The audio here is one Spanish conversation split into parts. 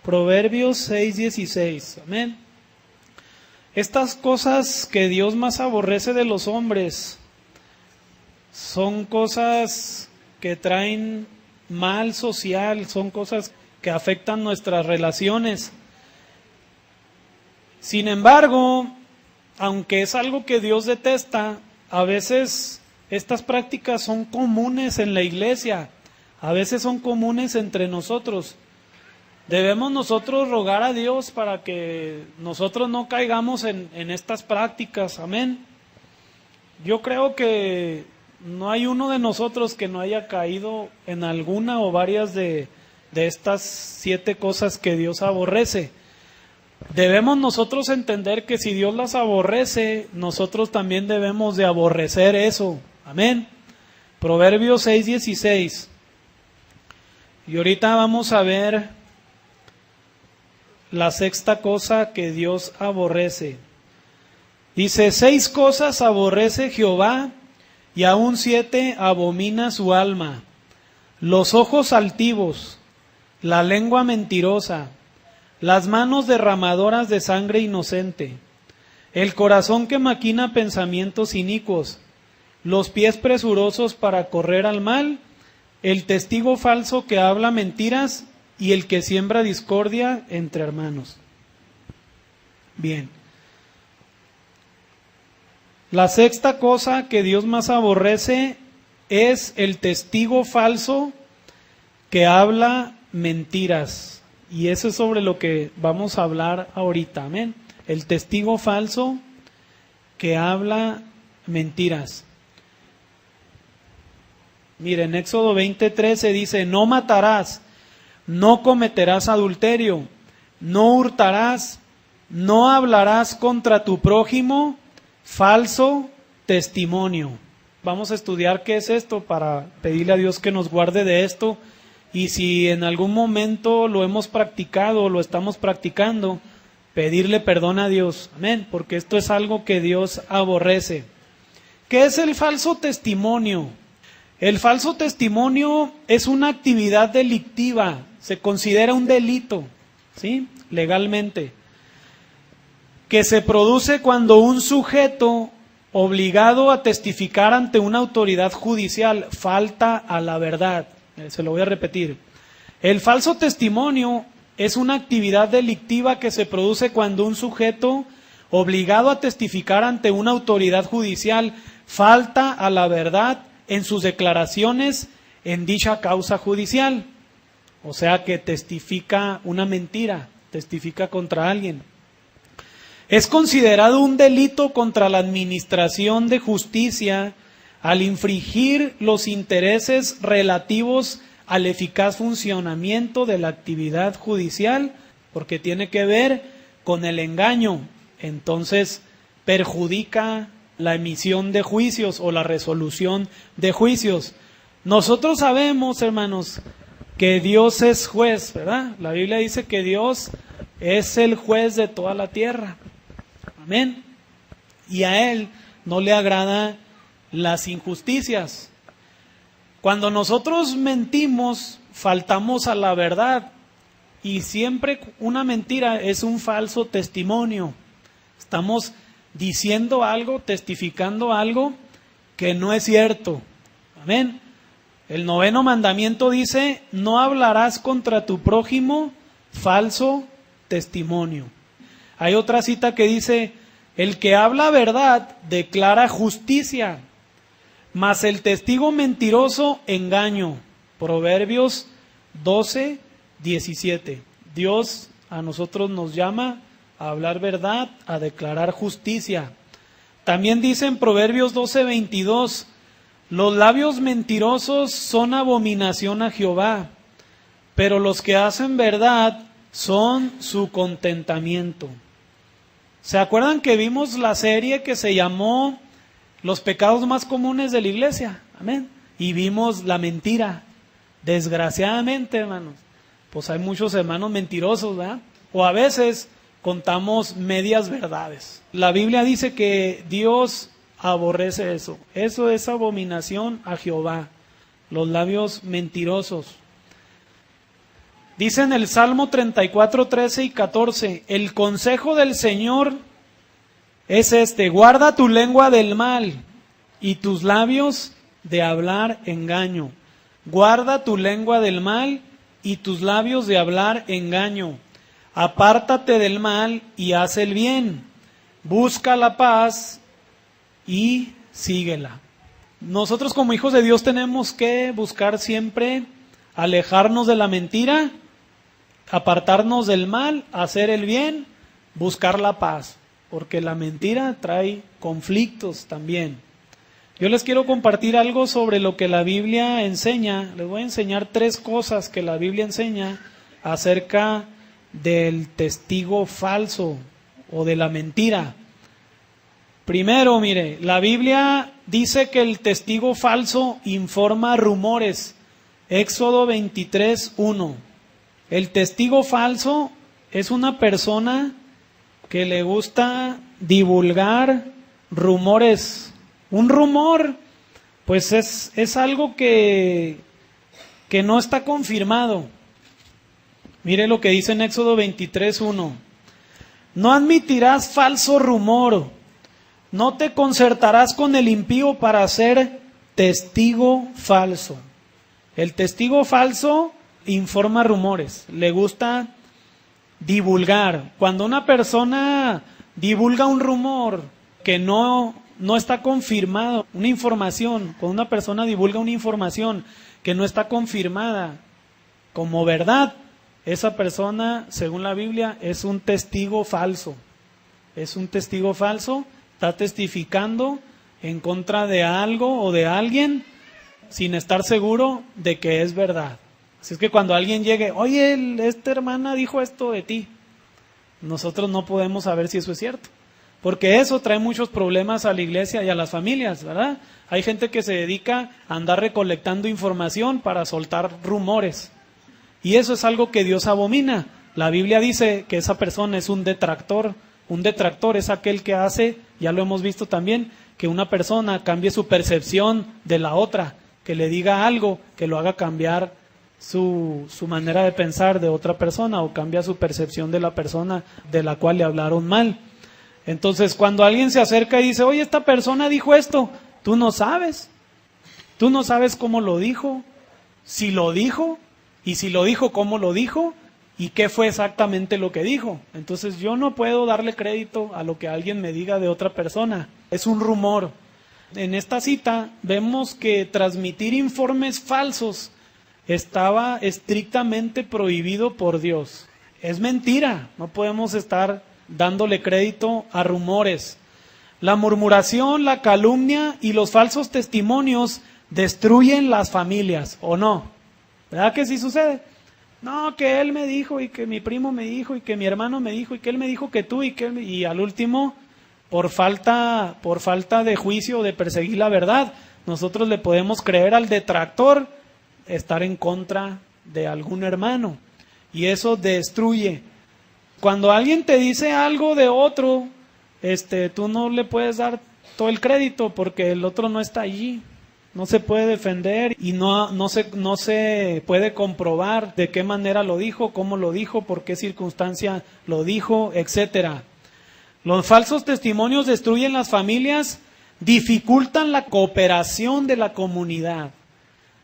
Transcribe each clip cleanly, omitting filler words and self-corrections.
Proverbios 6:16. Amén. Estas cosas que Dios más aborrece de los hombres son cosas que traen mal social, son cosas que afectan nuestras relaciones. Sin embargo, aunque es algo que Dios detesta, a veces estas prácticas son comunes en la iglesia, a veces son comunes entre nosotros. Debemos nosotros rogar a Dios para que nosotros no caigamos en estas prácticas. Amén. Yo creo que no hay uno de nosotros que no haya caído en alguna o varias de estas 7 cosas que Dios aborrece. Debemos nosotros entender que si Dios las aborrece, nosotros también debemos de aborrecer eso. Amén. Proverbios 6:16. Y ahorita vamos a ver la 6ª cosa que Dios aborrece. Dice: 6 cosas aborrece Jehová, y aún 7 abomina su alma: los ojos altivos, la lengua mentirosa, las manos derramadoras de sangre inocente, el corazón que maquina pensamientos inicuos, los pies presurosos para correr al mal, el testigo falso que habla mentiras y el que siembra discordia entre hermanos. Bien. La 6ª cosa que Dios más aborrece es el testigo falso que habla mentiras. Y eso es sobre lo que vamos a hablar ahorita. Amén. El testigo falso que habla mentiras. Miren, Éxodo 20:13 dice: no matarás, no cometerás adulterio, no hurtarás, no hablarás contra tu prójimo falso testimonio. Vamos a estudiar qué es esto para pedirle a Dios que nos guarde de esto, y si en algún momento lo hemos practicado o lo estamos practicando, pedirle perdón a Dios. Amén, porque esto es algo que Dios aborrece. ¿Qué es el falso testimonio? El falso testimonio es una actividad delictiva, se considera un delito, ¿sí? Legalmente, que se produce cuando un sujeto obligado a testificar ante una autoridad judicial falta a la verdad. Se lo voy a repetir. El falso testimonio es una actividad delictiva que se produce cuando un sujeto obligado a testificar ante una autoridad judicial falta a la verdad en sus declaraciones en dicha causa judicial. O sea que testifica una mentira, testifica contra alguien. Es considerado un delito contra la administración de justicia al infringir los intereses relativos al eficaz funcionamiento de la actividad judicial, porque tiene que ver con el engaño. Entonces perjudica la emisión de juicios o la resolución de juicios. Nosotros sabemos, hermanos, que Dios es juez, ¿verdad? La Biblia dice que Dios es el juez de toda la tierra. Amén. Y a Él no le agradan las injusticias. Cuando nosotros mentimos, faltamos a la verdad. Y siempre una mentira es un falso testimonio. Estamos diciendo algo, testificando algo que no es cierto. Amén. El 9º mandamiento dice: no hablarás contra tu prójimo falso testimonio. Hay otra cita que dice: el que habla verdad declara justicia, mas el testigo mentiroso engaño. Proverbios 12:17. Dios a nosotros nos llama a hablar verdad, a declarar justicia. También dice en Proverbios 12:22, los labios mentirosos son abominación a Jehová, pero los que hacen verdad son su contentamiento. ¿Se acuerdan que vimos la serie que se llamó Los pecados más comunes de la iglesia? Amén. Y vimos la mentira. Desgraciadamente, hermanos, pues hay muchos hermanos mentirosos, ¿verdad? O a veces contamos medias verdades. La Biblia dice que Dios aborrece eso. Eso es abominación a Jehová. Los labios mentirosos. Dice en el Salmo 34, 13 y 14, el consejo del Señor es este: guarda tu lengua del mal y tus labios de hablar engaño. Guarda tu lengua del mal y tus labios de hablar engaño. Apártate del mal y haz el bien. Busca la paz y síguela. Nosotros como hijos de Dios tenemos que buscar siempre alejarnos de la mentira, apartarnos del mal, hacer el bien, buscar la paz, porque la mentira trae conflictos también. Yo les quiero compartir algo sobre lo que la Biblia enseña. Les voy a enseñar 3 cosas que la Biblia enseña acerca del testigo falso o de la mentira. Primero, mire, la Biblia dice que el testigo falso informa rumores. Éxodo 23, 1. El testigo falso es una persona que le gusta divulgar rumores. Un rumor, pues es algo que no está confirmado. Mire lo que dice en Éxodo 23, 1. No admitirás falso rumor, no te concertarás con el impío para ser testigo falso. El testigo falso informa rumores, le gusta divulgar. Cuando una persona divulga un rumor que no está confirmado, una información, cuando una persona divulga una información que no está confirmada como verdad, esa persona, según la Biblia, es un testigo falso. Es un testigo falso, está testificando en contra de algo o de alguien sin estar seguro de que es verdad. Así es que cuando alguien llegue, oye, esta hermana dijo esto de ti, nosotros no podemos saber si eso es cierto, porque eso trae muchos problemas a la iglesia y a las familias, ¿verdad? Hay gente que se dedica a andar recolectando información para soltar rumores, y eso es algo que Dios abomina. La Biblia dice que esa persona es un detractor. Un detractor es aquel que hace, ya lo hemos visto también, que una persona cambie su percepción de la otra, que le diga algo que lo haga cambiar su manera de pensar de otra persona, o cambia su percepción de la persona de la cual le hablaron mal. Entonces, cuando alguien se acerca y dice, oye, esta persona dijo esto, tú no sabes cómo lo dijo, si lo dijo, y si lo dijo, cómo lo dijo, y qué fue exactamente lo que dijo. Entonces yo no puedo darle crédito a lo que alguien me diga de otra persona, es un rumor. En esta cita vemos que transmitir informes falsos estaba estrictamente prohibido por Dios. Es mentira, no podemos estar dándole crédito a rumores. La murmuración, la calumnia y los falsos testimonios destruyen las familias, ¿o no? ¿Verdad que sí sucede? No, que él me dijo, y que mi primo me dijo, y que mi hermano me dijo, y que él me dijo que tú, y al último, por falta de juicio o de perseguir la verdad, nosotros le podemos creer al detractor, estar en contra de algún hermano, y eso destruye. Cuando alguien te dice algo de otro, tú no le puedes dar todo el crédito porque el otro no está allí, no se puede defender y no se puede comprobar de qué manera lo dijo, cómo lo dijo, por qué circunstancia lo dijo, etcétera. Los falsos testimonios destruyen las familias, dificultan la cooperación de la comunidad.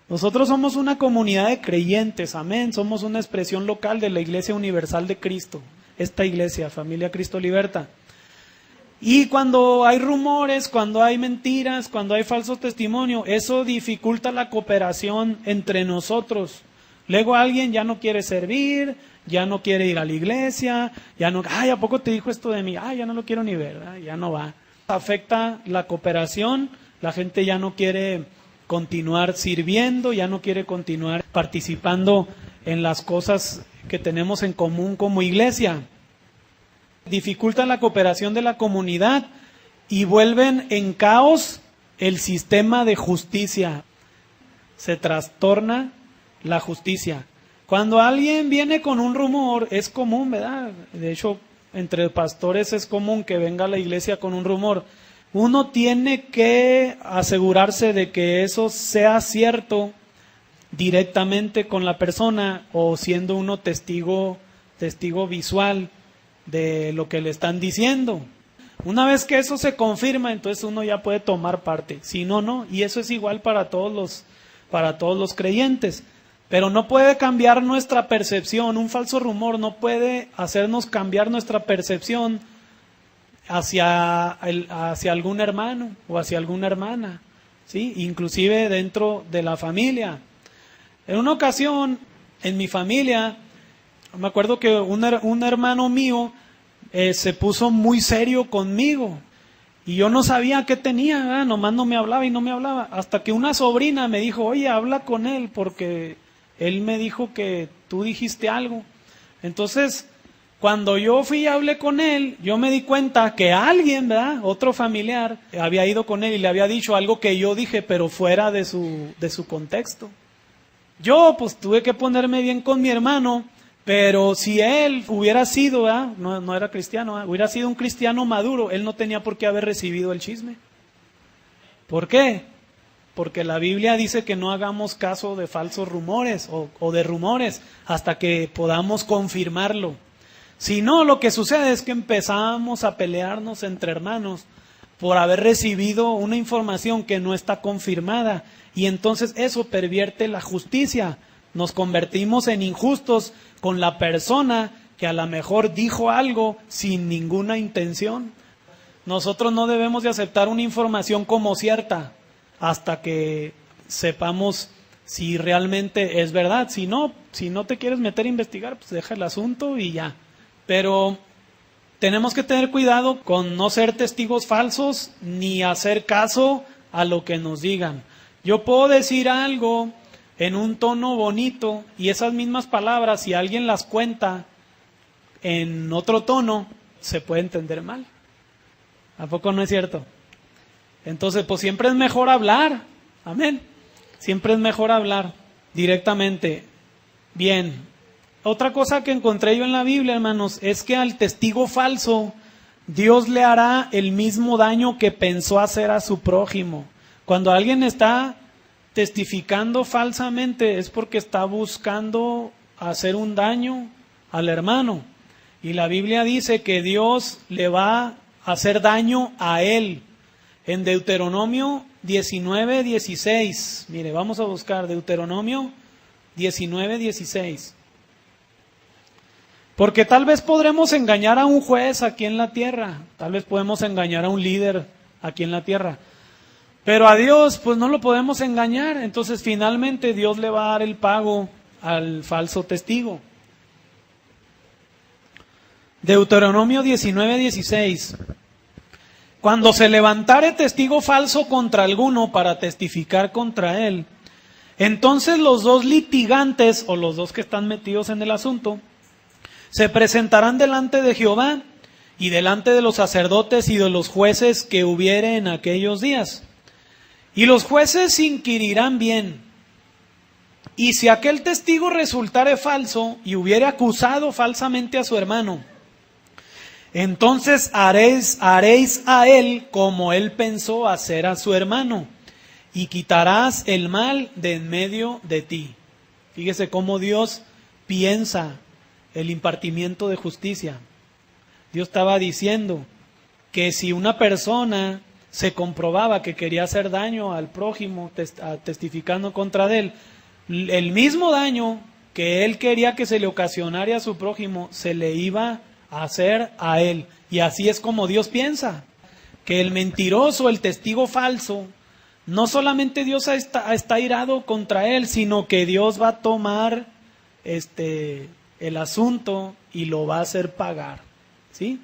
Nosotros somos una comunidad de creyentes, amén, somos una expresión local de la Iglesia Universal de Cristo, esta iglesia, Familia Cristo Liberta. Y cuando hay rumores, cuando hay mentiras, cuando hay falso testimonio, eso dificulta la cooperación entre nosotros. Luego alguien ya no quiere servir, ya no quiere ir a la iglesia, ya no, ¿a poco te dijo esto de mí? Ya no lo quiero ni ver, ¿verdad? Ya no va. Afecta la cooperación, la gente ya no quiere continuar sirviendo, ya no quiere continuar participando en las cosas que tenemos en común como iglesia. Dificultan la cooperación de la comunidad y vuelven en caos el sistema de justicia. Se trastorna la justicia. Cuando alguien viene con un rumor, es común, ¿verdad? De hecho, entre pastores es común que venga a la iglesia con un rumor. Uno tiene que asegurarse de que eso sea cierto directamente con la persona o siendo uno testigo visual de lo que le están diciendo. Una vez que eso se confirma, entonces uno ya puede tomar parte. Si no, no. Y eso es igual para todos los creyentes. Pero no puede cambiar nuestra percepción. Un falso rumor no puede hacernos cambiar nuestra percepción hacia algún hermano o hacia alguna hermana, ¿sí? Inclusive dentro de la familia. En una ocasión, en mi familia, me acuerdo que un hermano mío se puso muy serio conmigo y yo no sabía qué tenía, ¿verdad? Nomás no me hablaba y no me hablaba, hasta que una sobrina me dijo, oye, habla con él porque él me dijo que tú dijiste algo. Entonces, cuando yo fui y hablé con él, yo me di cuenta que alguien, ¿verdad?, otro familiar, había ido con él y le había dicho algo que yo dije, pero fuera de su contexto. Yo pues tuve que ponerme bien con mi hermano, pero si él hubiera sido, ¿verdad?, no era cristiano, ¿verdad?, hubiera sido un cristiano maduro, él no tenía por qué haber recibido el chisme. ¿Por qué? Porque la Biblia dice que no hagamos caso de falsos rumores o de rumores hasta que podamos confirmarlo. Si no, lo que sucede es que empezamos a pelearnos entre hermanos por haber recibido una información que no está confirmada, y entonces eso pervierte la justicia. Nos convertimos en injustos con la persona que a lo mejor dijo algo sin ninguna intención. Nosotros no debemos de aceptar una información como cierta hasta que sepamos si realmente es verdad. Si no te quieres meter a investigar, pues deja el asunto y ya. Pero tenemos que tener cuidado con no ser testigos falsos ni hacer caso a lo que nos digan. Yo puedo decir algo en un tono bonito y esas mismas palabras, si alguien las cuenta en otro tono, se puede entender mal. ¿A poco no es cierto? Entonces, pues siempre es mejor hablar. Amén. Siempre es mejor hablar directamente. Bien. Otra cosa que encontré yo en la Biblia, hermanos, es que al testigo falso Dios le hará el mismo daño que pensó hacer a su prójimo. Cuando alguien está testificando falsamente es porque está buscando hacer un daño al hermano. Y la Biblia dice que Dios le va a hacer daño a él. En Deuteronomio 19:16, mire, vamos a buscar Deuteronomio 19:16. Porque tal vez podremos engañar a un juez aquí en la tierra, tal vez podemos engañar a un líder aquí en la tierra, pero a Dios pues no lo podemos engañar. Entonces finalmente Dios le va a dar el pago al falso testigo. Deuteronomio 19:16. Cuando se levantare testigo falso contra alguno para testificar contra él, entonces los dos litigantes o los dos que están metidos en el asunto se presentarán delante de Jehová y delante de los sacerdotes y de los jueces que hubiere en aquellos días. Y los jueces inquirirán bien. Y si aquel testigo resultare falso y hubiere acusado falsamente a su hermano, entonces haréis a él como él pensó hacer a su hermano, y quitarás el mal de en medio de ti. Fíjese cómo Dios piensa el impartimiento de justicia. Dios estaba diciendo que si una persona se comprobaba que quería hacer daño al prójimo testificando contra él, el mismo daño que él quería que se le ocasionara a su prójimo se le iba a hacer a él. Y así es como Dios piensa, que el mentiroso, el testigo falso, no solamente Dios está irado contra él, sino que Dios va a tomar el asunto y lo va a hacer pagar, ¿sí?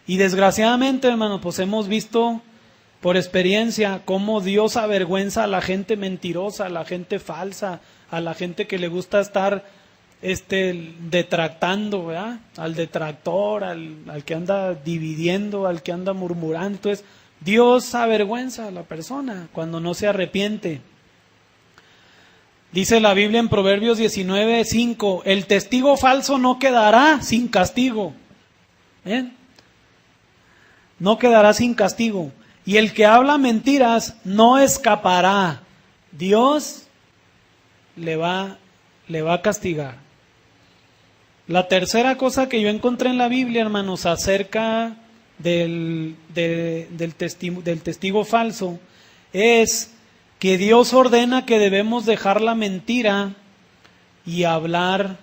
Y desgraciadamente, hermano, pues hemos visto por experiencia cómo Dios avergüenza a la gente mentirosa, a la gente falsa, a la gente que le gusta estar detractando, ¿verdad? Al detractor, al que anda dividiendo, al que anda murmurando. Entonces, Dios avergüenza a la persona cuando no se arrepiente. Dice la Biblia en Proverbios 19:5, el testigo falso no quedará sin castigo. ¿Bien? No quedará sin castigo. Y el que habla mentiras no escapará. Dios le va a castigar. La tercera cosa que yo encontré en la Biblia, hermanos, acerca del testigo falso, es que Dios ordena que debemos dejar la mentira y hablar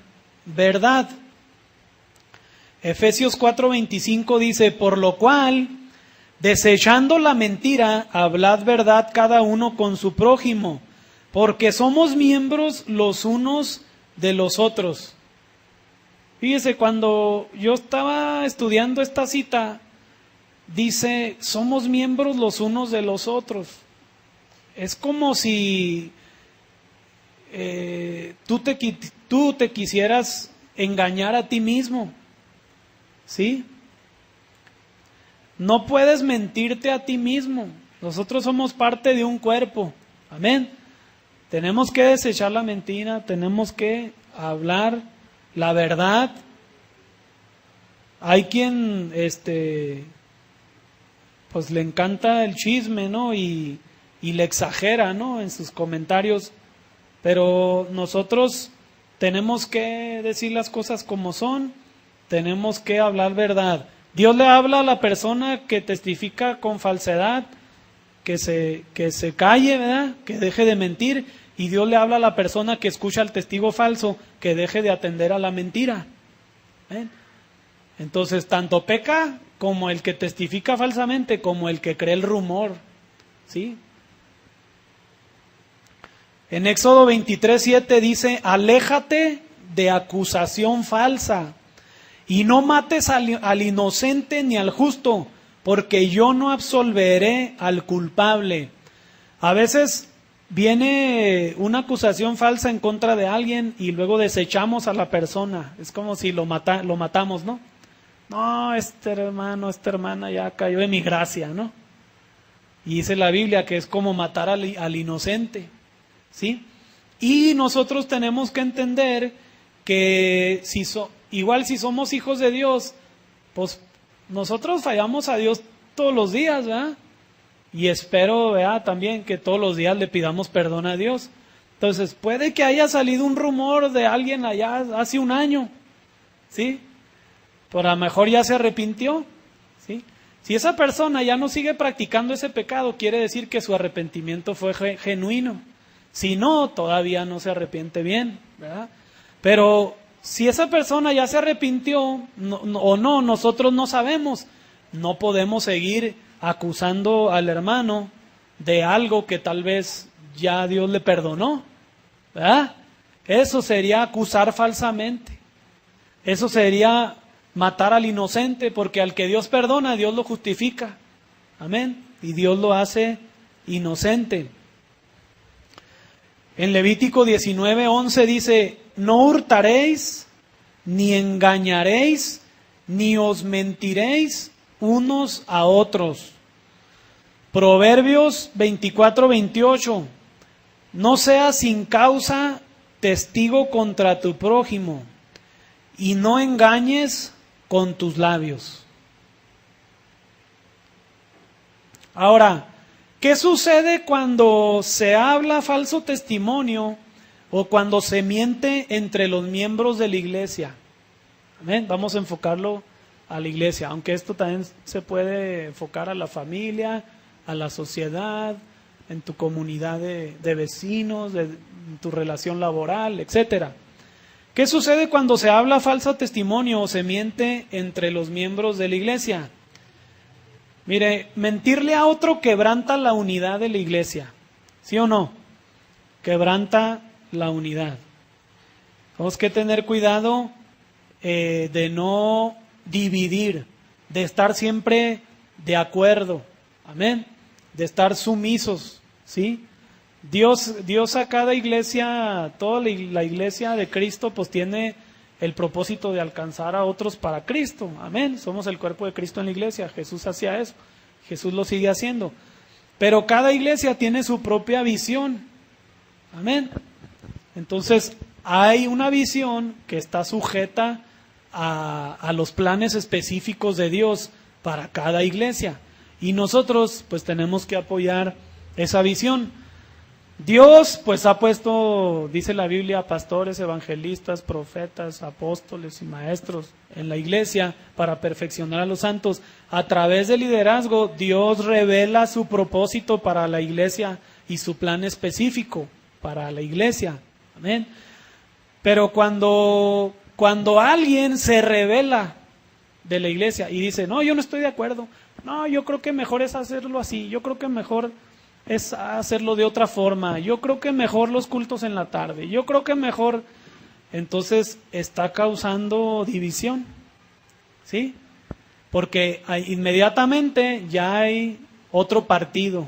verdad. Efesios 4:25 dice: por lo cual, desechando la mentira, hablad verdad cada uno con su prójimo, porque somos miembros los unos de los otros. Fíjese, cuando yo estaba estudiando esta cita, dice, somos miembros los unos de los otros. Es como si tú te quisieras engañar a ti mismo, ¿sí? No puedes mentirte a ti mismo. Nosotros somos parte de un cuerpo, amén. Tenemos que desechar la mentira, tenemos que hablar la verdad. Hay quien pues le encanta el chisme, ¿no? Y le exagera, ¿no? En sus comentarios. Pero nosotros tenemos que decir las cosas como son, tenemos que hablar verdad. Dios le habla a la persona que testifica con falsedad, que se calle, ¿verdad? Que deje de mentir. Y Dios le habla a la persona que escucha al testigo falso, que deje de atender a la mentira. ¿Ven? Entonces, tanto peca como el que testifica falsamente, como el que cree el rumor. ¿Sí? En Éxodo 23:7 dice: aléjate de acusación falsa, y no mates al inocente ni al justo, porque yo no absolveré al culpable. A veces viene una acusación falsa en contra de alguien y luego desechamos a la persona. Es como si lo matamos, ¿no? No, este hermano, esta hermana ya cayó en mi gracia, ¿no? Y dice la Biblia que es como matar al inocente, ¿sí? Y nosotros tenemos que entender que igual si somos hijos de Dios, pues nosotros fallamos a Dios todos los días, ¿verdad? Y espero, ¿verdad?, también que todos los días le pidamos perdón a Dios. Entonces, puede que haya salido un rumor de alguien allá hace un año, ¿sí? Pero a lo mejor ya se arrepintió, ¿sí? Si esa persona ya no sigue practicando ese pecado, quiere decir que su arrepentimiento fue genuino. Si no, todavía no se arrepiente bien, ¿verdad? Pero si esa persona ya se arrepintió o no, nosotros no sabemos. No podemos seguir acusando al hermano de algo que tal vez ya Dios le perdonó, ¿verdad? Eso sería acusar falsamente. Eso sería matar al inocente, porque al que Dios perdona, Dios lo justifica. Amén. Y Dios lo hace inocente. En Levítico 19:11 dice: no hurtaréis, ni engañaréis, ni os mentiréis unos a otros. Proverbios 24:28: no seas sin causa testigo contra tu prójimo, y no engañes con tus labios. Ahora, ¿qué sucede cuando se habla falso testimonio o cuando se miente entre los miembros de la iglesia? Amén. Vamos a enfocarlo a la iglesia, aunque esto también se puede enfocar a la familia, a la sociedad, en tu comunidad de vecinos, en tu relación laboral, etcétera. ¿Qué sucede cuando se habla falso testimonio o se miente entre los miembros de la iglesia? Mire, mentirle a otro quebranta la unidad de la iglesia, ¿sí o no? Quebranta la unidad. Tenemos que tener cuidado de no dividir, de estar siempre de acuerdo, amén, de estar sumisos, ¿sí? Dios a cada iglesia, toda la iglesia de Cristo, pues tiene el propósito de alcanzar a otros para Cristo, amén. Somos el cuerpo de Cristo en la iglesia, Jesús hacía eso, Jesús lo sigue haciendo. Pero cada iglesia tiene su propia visión, amén. Entonces, hay una visión que está sujeta a los planes específicos de Dios para cada iglesia. Y nosotros, pues tenemos que apoyar esa visión. Dios pues ha puesto, dice la Biblia, pastores, evangelistas, profetas, apóstoles y maestros en la iglesia para perfeccionar a los santos. A través del liderazgo, Dios revela su propósito para la iglesia y su plan específico para la iglesia. Amén. Pero cuando alguien se revela de la iglesia y dice, no, yo no estoy de acuerdo, no, yo creo que mejor es hacerlo así, yo creo que mejor es hacerlo de otra forma, yo creo que mejor los cultos en la tarde, yo creo que mejor, entonces está causando división, ¿sí? Porque inmediatamente ya hay otro partido,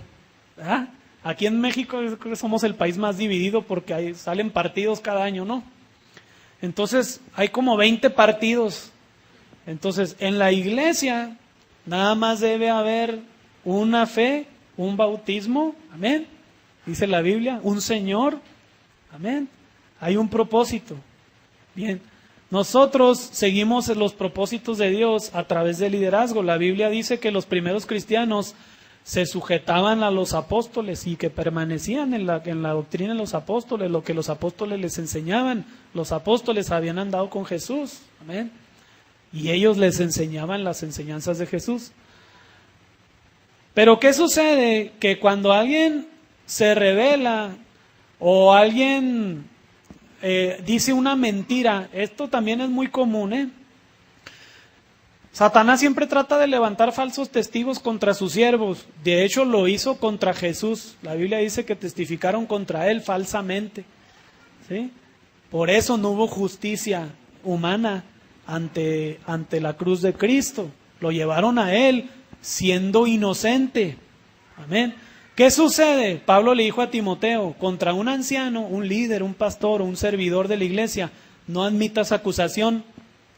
¿verdad? Aquí en México creo que somos el país más dividido porque salen partidos cada año, ¿no? Entonces hay como 20 partidos. Entonces en la iglesia nada más debe haber una fe, un bautismo, amén, dice la Biblia, un Señor, amén, hay un propósito. Bien, nosotros seguimos los propósitos de Dios a través del liderazgo. La Biblia dice que los primeros cristianos se sujetaban a los apóstoles y que permanecían en la doctrina de los apóstoles, lo que los apóstoles les enseñaban. Los apóstoles habían andado con Jesús, amén, y ellos les enseñaban las enseñanzas de Jesús. Pero ¿qué sucede? Que cuando alguien se revela o alguien dice una mentira, esto también es muy común, Satanás siempre trata de levantar falsos testigos contra sus siervos. De hecho, lo hizo contra Jesús. La Biblia dice que testificaron contra él falsamente, ¿sí? Por eso no hubo justicia humana ante la cruz de Cristo. Lo llevaron a él siendo inocente. Amén. ¿Qué sucede? Pablo le dijo a Timoteo, contra un anciano, un líder, un pastor o un servidor de la iglesia, no admitas acusación,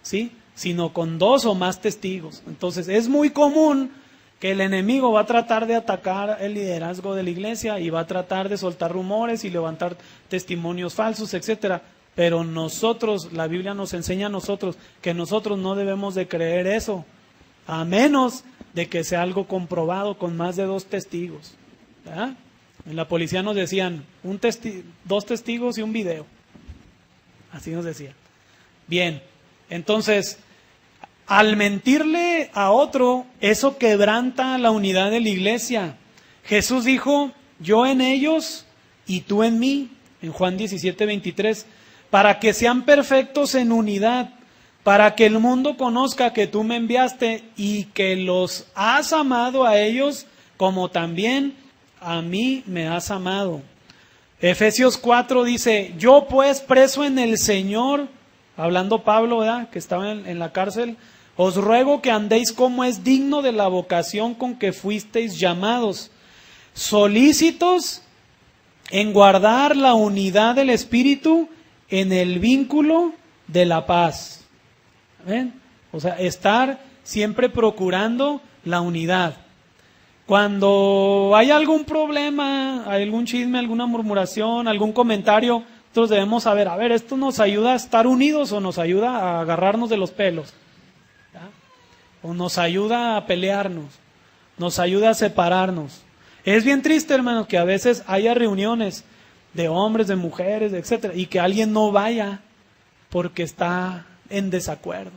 ¿sí?, sino con 2 o más testigos. Entonces es muy común que el enemigo va a tratar de atacar el liderazgo de la iglesia y va a tratar de soltar rumores y levantar testimonios falsos, etcétera. Pero nosotros, la Biblia nos enseña a nosotros que nosotros no debemos de creer eso, a menos de que sea algo comprobado con más de 2 testigos, ¿verdad? En la policía nos decían 2 testigos y un video, así nos decían. Bien, entonces, al mentirle a otro, eso quebranta la unidad de la iglesia. Jesús dijo, yo en ellos y tú en mí, en Juan 17:23, para que sean perfectos en unidad, para que el mundo conozca que tú me enviaste y que los has amado a ellos como también a mí me has amado. Efesios 4 dice, yo pues preso en el Señor, hablando Pablo, ¿verdad?, que estaba en la cárcel, os ruego que andéis como es digno de la vocación con que fuisteis llamados, solícitos en guardar la unidad del Espíritu en el vínculo de la paz. ¿Ven? O sea, estar siempre procurando la unidad. Cuando hay algún problema, algún chisme, alguna murmuración, algún comentario, nosotros debemos saber, a ver, ¿esto nos ayuda a estar unidos o nos ayuda a agarrarnos de los pelos? ¿Ya? ¿O nos ayuda a pelearnos? ¿Nos ayuda a separarnos? Es bien triste, hermanos, que a veces haya reuniones de hombres, de mujeres, etcétera, y que alguien no vaya porque está en desacuerdo.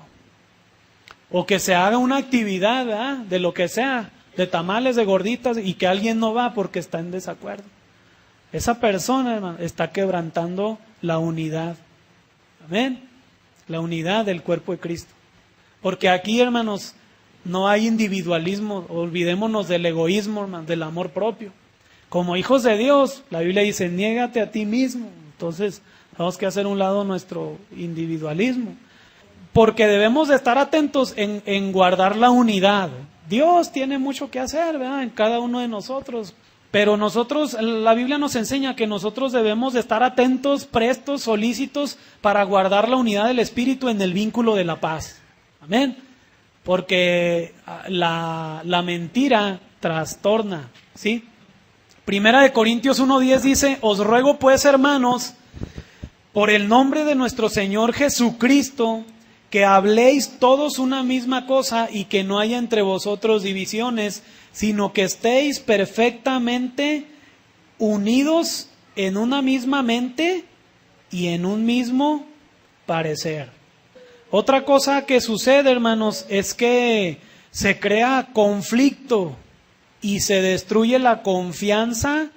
O que se haga una actividad, ¿verdad?, de lo que sea, de tamales, de gorditas, y que alguien no va porque está en desacuerdo. Esa persona, hermano, está quebrantando la unidad. Amén. La unidad del cuerpo de Cristo. Porque aquí, hermanos, no hay individualismo. Olvidémonos del egoísmo, hermano, del amor propio. Como hijos de Dios, la Biblia dice, niégate a ti mismo. Entonces, tenemos que hacer a un lado nuestro individualismo. Porque debemos de estar atentos en guardar la unidad. Dios tiene mucho que hacer, ¿verdad?, en cada uno de nosotros. Pero nosotros, la Biblia nos enseña que nosotros debemos de estar atentos, prestos, solícitos para guardar la unidad del Espíritu en el vínculo de la paz. Amén. Porque la mentira trastorna, ¿sí? Primera de Corintios 1:10 dice, os ruego pues, hermanos, por el nombre de nuestro Señor Jesucristo, que habléis todos una misma cosa y que no haya entre vosotros divisiones, sino que estéis perfectamente unidos en una misma mente y en un mismo parecer. Otra cosa que sucede, hermanos, es que se crea conflicto y se destruye la confianza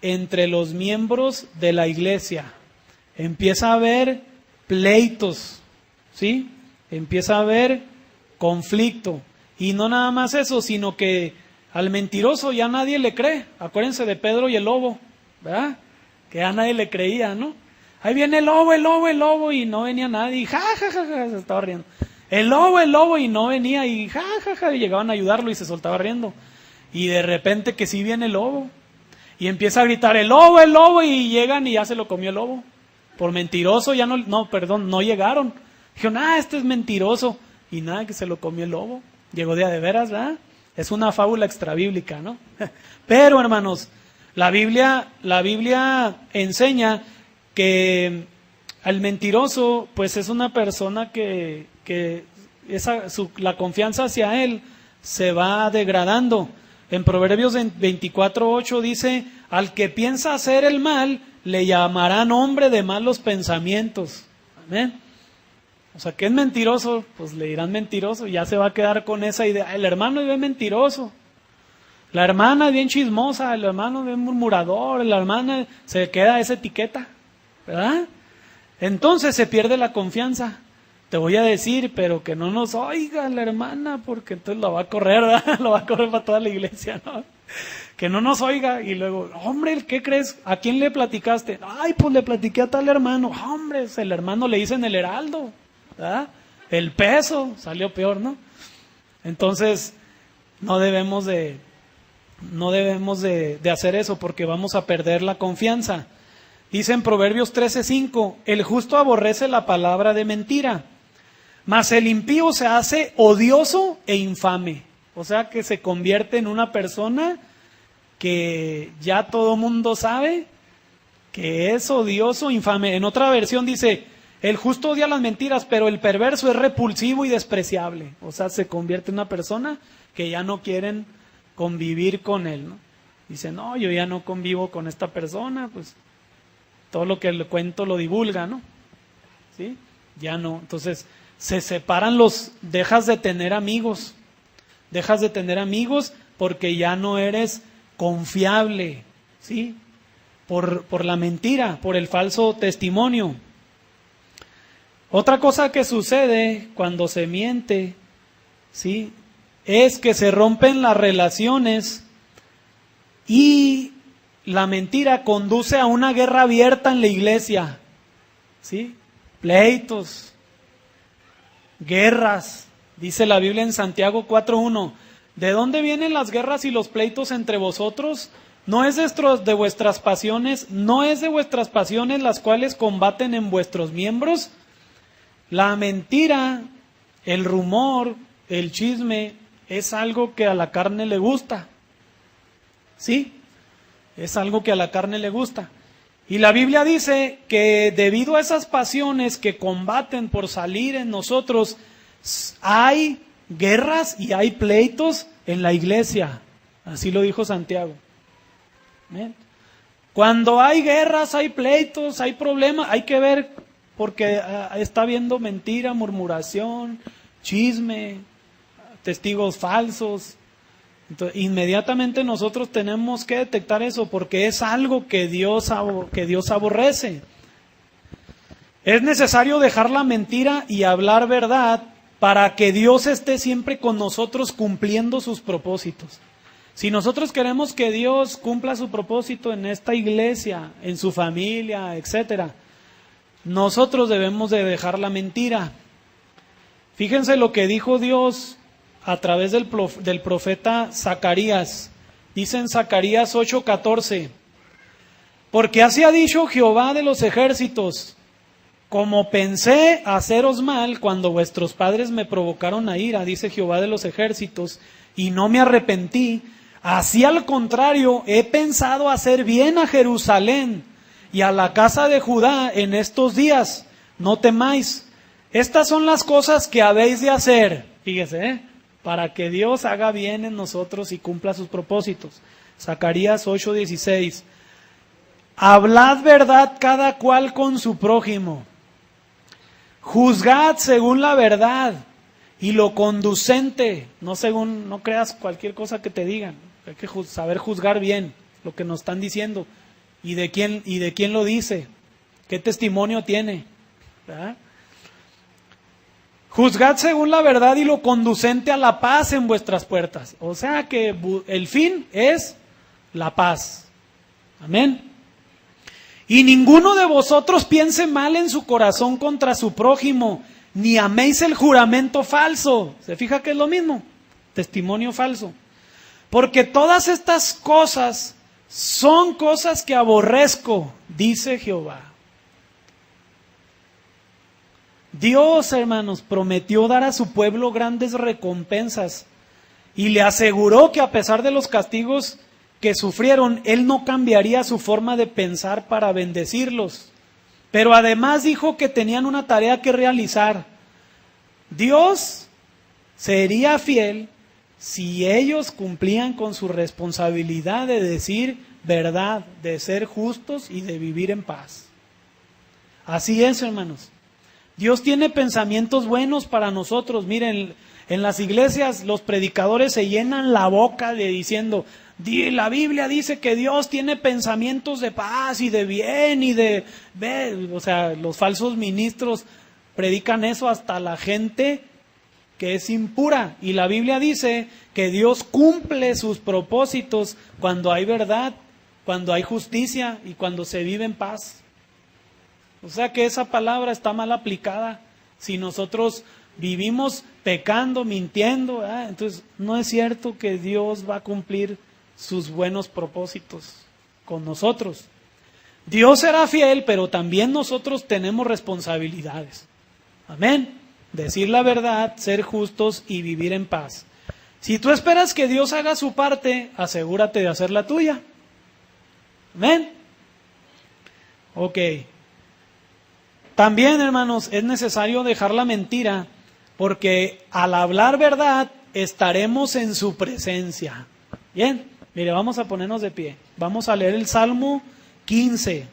entre los miembros de la iglesia. Empieza a haber pleitos, ¿sí? Empieza a haber conflicto. Y no nada más eso, sino que al mentiroso ya nadie le cree. Acuérdense de Pedro y el lobo, ¿verdad? Que a nadie le creía, ¿no? Ahí viene el lobo, y no venía nadie, y se estaba riendo. El lobo, y no venía, y y llegaban a ayudarlo y se soltaba riendo. Y de repente que sí viene el lobo, y empieza a gritar, el lobo, y llegan y ya se lo comió el lobo. Por mentiroso ya no llegaron. Dijeron, este es mentiroso, y nada, que se lo comió el lobo. Llegó de veras, ¿verdad? Es una fábula extrabíblica, ¿no? Pero, hermanos, la Biblia enseña que al mentiroso, pues es una persona que la confianza hacia él se va degradando. En Proverbios 24:8 dice, al que piensa hacer el mal, le llamarán hombre de malos pensamientos. Amén. O sea, que es mentiroso, pues le dirán mentiroso, y ya se va a quedar con esa idea. El hermano es bien mentiroso, la hermana es bien chismosa, el hermano es bien murmurador, la hermana, se queda esa etiqueta, ¿verdad? Entonces se pierde la confianza. Te voy a decir, pero que no nos oiga la hermana, porque entonces lo va a correr, ¿verdad? Lo va a correr para toda la iglesia, ¿no? Que no nos oiga, y luego, hombre, ¿qué crees? ¿A quién le platicaste? Ay, pues le platiqué a tal hermano. Hombre, el hermano le dice en el Heraldo, ¿verdad? El peso, salió peor, ¿no? Entonces, no debemos de hacer eso, porque vamos a perder la confianza. Dice en Proverbios 13:5, el justo aborrece la palabra de mentira, mas el impío se hace odioso e infame. O sea que se convierte en una persona que ya todo mundo sabe que es odioso, infame. En otra versión dice, el justo odia las mentiras, pero el perverso es repulsivo y despreciable. O sea, se convierte en una persona que ya no quieren convivir con él, ¿no? Dice, no, yo ya no convivo con esta persona, pues todo lo que le cuento lo divulga, ¿no? ¿Sí? Ya no. Entonces, se separan dejas de tener amigos porque ya no eres confiable, ¿sí? Por la mentira, por el falso testimonio. Otra cosa que sucede cuando se miente, ¿sí? Es que se rompen las relaciones y la mentira conduce a una guerra abierta en la iglesia, ¿sí? Pleitos, guerras. Dice la Biblia en Santiago 4:1, ¿de dónde vienen las guerras y los pleitos entre vosotros? No es de vuestras pasiones las cuales combaten en vuestros miembros. La mentira, el rumor, el chisme, es algo que a la carne le gusta, ¿sí? Es algo que a la carne le gusta. Y la Biblia dice que debido a esas pasiones que combaten por salir en nosotros, hay guerras y hay pleitos en la iglesia. Así lo dijo Santiago. ¿Ven? Cuando hay guerras, hay pleitos, hay problemas, hay que ver, porque está habiendo mentira, murmuración, chisme, testigos falsos. Entonces, inmediatamente nosotros tenemos que detectar eso, porque es algo que Dios aborrece. Es necesario dejar la mentira y hablar verdad para que Dios esté siempre con nosotros cumpliendo sus propósitos. Si nosotros queremos que Dios cumpla su propósito en esta iglesia, en su familia, etcétera, nosotros debemos de dejar la mentira. Fíjense lo que dijo Dios a través del profeta Zacarías. Dice en Zacarías 8:14, porque así ha dicho Jehová de los ejércitos, como pensé haceros mal cuando vuestros padres me provocaron a ira, dice Jehová de los ejércitos, y no me arrepentí, así al contrario he pensado hacer bien a Jerusalén y a la casa de Judá en estos días. No temáis, estas son las cosas que habéis de hacer. Fíjese, para que Dios haga bien en nosotros y cumpla sus propósitos. Zacarías 8:16. Hablad verdad cada cual con su prójimo. Juzgad según la verdad y lo conducente, no creas cualquier cosa que te digan. Hay que saber juzgar bien lo que nos están diciendo y de quién lo dice, qué testimonio tiene, ¿verdad? Juzgad según la verdad y lo conducente a la paz en vuestras puertas. O sea que el fin es la paz. Amén. Y ninguno de vosotros piense mal en su corazón contra su prójimo, ni améis el juramento falso. ¿Se fija que es lo mismo? Testimonio falso. Porque todas estas cosas son cosas que aborrezco, dice Jehová. Dios, hermanos, prometió dar a su pueblo grandes recompensas y le aseguró que a pesar de los castigos que sufrieron, Él no cambiaría su forma de pensar para bendecirlos. Pero además dijo que tenían una tarea que realizar. Dios sería fiel si ellos cumplían con su responsabilidad de decir verdad, de ser justos y de vivir en paz. Así es, hermanos. Dios tiene pensamientos buenos para nosotros. Miren, en las iglesias los predicadores se llenan la boca de diciendo, la Biblia dice que Dios tiene pensamientos de paz y de bien y o sea, los falsos ministros predican eso hasta la gente que es impura. Y la Biblia dice que Dios cumple sus propósitos cuando hay verdad, cuando hay justicia y cuando se vive en paz. O sea que esa palabra está mal aplicada. Si nosotros vivimos pecando, mintiendo, entonces no es cierto que Dios va a cumplir sus buenos propósitos con nosotros. Dios será fiel, pero también nosotros tenemos responsabilidades. Amén. Decir la verdad, ser justos y vivir en paz. Si tú esperas que Dios haga su parte, asegúrate de hacer la tuya. Amén. Ok. También, hermanos, es necesario dejar la mentira, porque al hablar verdad estaremos en su presencia. Bien, mire, vamos a ponernos de pie. Vamos a leer el Salmo 15.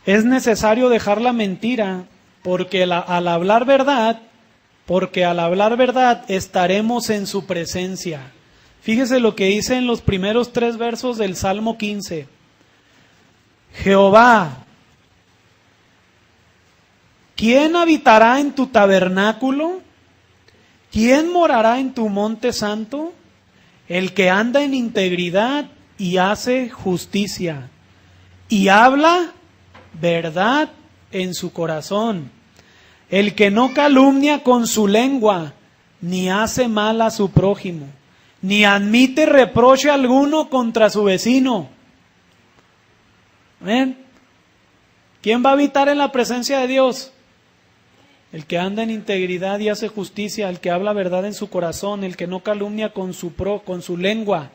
Es necesario dejar la mentira, porque al hablar verdad estaremos en su presencia. Fíjese lo que dice en los primeros 3 versos del Salmo 15. Jehová, ¿quién habitará en tu tabernáculo? ¿Quién morará en tu monte santo? El que anda en integridad y hace justicia, y habla verdad en su corazón. El que no calumnia con su lengua, ni hace mal a su prójimo, ni admite reproche alguno contra su vecino. ¿Ven? ¿Quién va a habitar en la presencia de Dios? El que anda en integridad y hace justicia, el que habla verdad en su corazón, el que no calumnia con su lengua,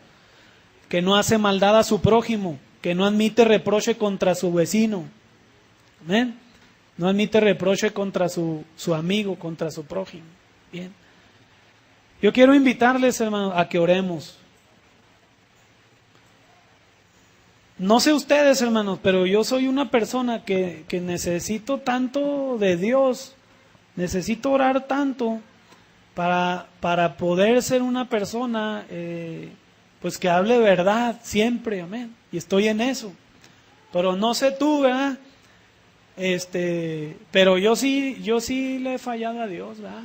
que no hace maldad a su prójimo, que no admite reproche contra su vecino. ¿Ven? No admite reproche contra su amigo, contra su prójimo. Bien. Yo quiero invitarles, hermanos, a que oremos. No sé ustedes, hermanos, pero yo soy una persona que necesito tanto de Dios, necesito orar tanto para poder ser una persona pues que hable verdad siempre, amén. Y estoy en eso. Pero no sé tú, ¿verdad? Pero yo sí le he fallado a Dios, ¿verdad?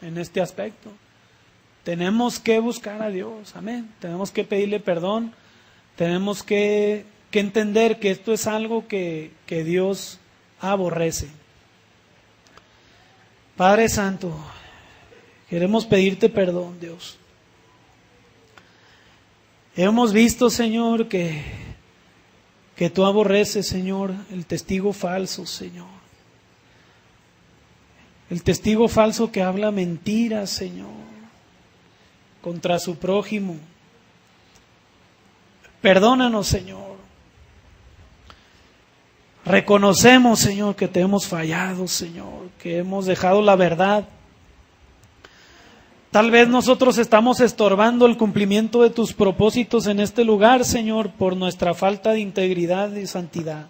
En este aspecto. Tenemos que buscar a Dios, amén. Tenemos que pedirle perdón. Tenemos que entender que esto es algo que Dios aborrece. Padre Santo, queremos pedirte perdón, Dios. Hemos visto, Señor, que tú aborreces, Señor, el testigo falso, Señor. El testigo falso que habla mentiras, Señor, contra su prójimo. Perdónanos, Señor. Reconocemos, Señor, que te hemos fallado, Señor, que hemos dejado la verdad. Tal vez nosotros estamos estorbando el cumplimiento de tus propósitos en este lugar, Señor, por nuestra falta de integridad y santidad.